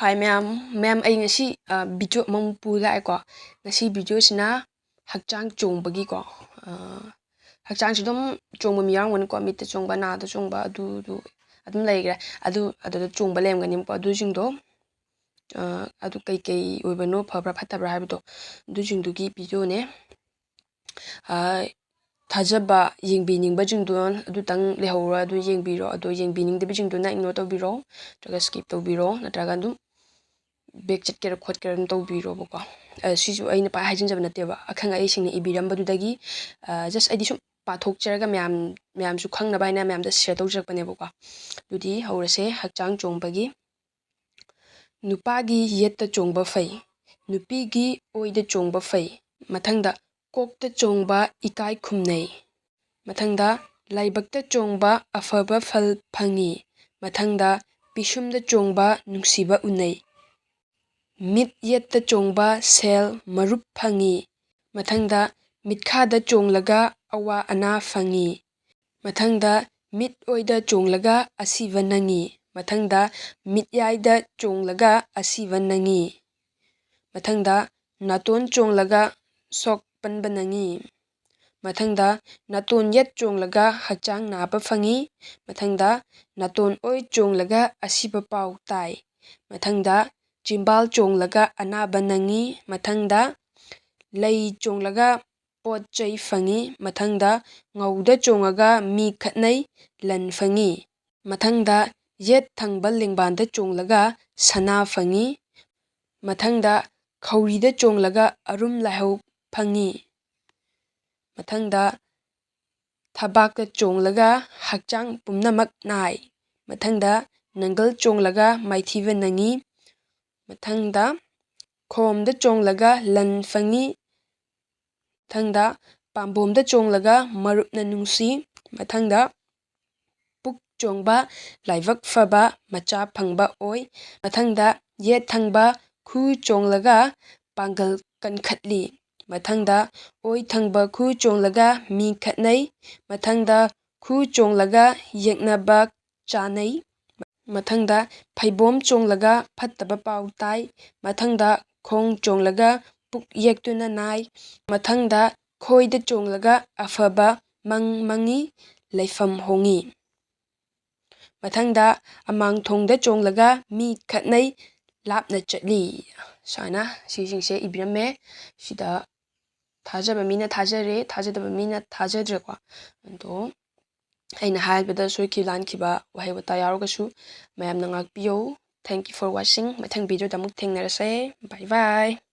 Hi ma'am ai ngasi video amamuk pu laiko ngasi video sina hakchang chongbagi ko hakchang sidum chongba mi yarangwan ko mitte chongba na da chongba adum laigre adu chongba lemgani ko adu jingdo adu kai oibano phabra phatabra habdo du jingdugi video ne thajaba yengbining jingdon adu tang lehora adu yengbiro adu yengbining de jingdona ignore tobiro traga skip tobiro natraga dum back chatkera khotkera tobiro bako sisu aina pa hajinjaba nateba akhanga ai singna ibirambadudagi just aidi sum pathokcharaga myam su khangna baina myam da share tawjakpane bako dudi haurase hakchang chongbagi nupagi yetta chongba fai nupigi oida chongba fai mathangda kokta chongba ikai khumnai mathangda laibakta chongba afaba phal phangi mathangda pisumda chongba nungsiba unai mit yetta chongba sel marup phangi mathangda mitkhada chonglaga awa ana phangi mathangda mit oida chonglaga asiva nangi mathangda mit yaida chonglaga asiva nangi mathangda naton chonglaga sok panba nangi mathangda naton yet chonglaga hakchang naba phangi mathangda naton oi chonglaga asiba pau tai mathangda chimbal chonglaga anaba nangi mathangda lei chonglaga pot chai phangi mathangda ngauda chongaga mi khatnai lan phangi mathangda yet thangbal lingbanda chonglaga sana phangi mathangda khaurida chonglaga arum lahau phangi mathangda thabakta chonglaga hakchang pumnamak nai mathangda nangal chonglaga maithiba nangi mathangda khomda chonglaga lan phangi mathangda pambomda chonglaga marupna nungsi mathangda puk chongba laibak phaba macha phangba oi mathangda yet thangba khu chonglaga pangal kankhatli mathangda oi thangba khu chonglaga mi khatnai mathangda khu chonglaga yeknaba chanai mathangda phaibom chonglaga phattaba pau tai mathangda khong chonglaga puk yektuna nai mathangda khoida chonglaga afaba mangi laifam hongi mathangda amangthongda chonglaga mi khatnai lapna chatli sana sisingse ibirame sida thajaba mina thajare thajadaba mina thajadreko ado aina haibada soiki lankhiba wahai wata yarogasu mayamna ngakpiyo. Thank you for watching. Mathang video da muk thengnarase. Bye bye.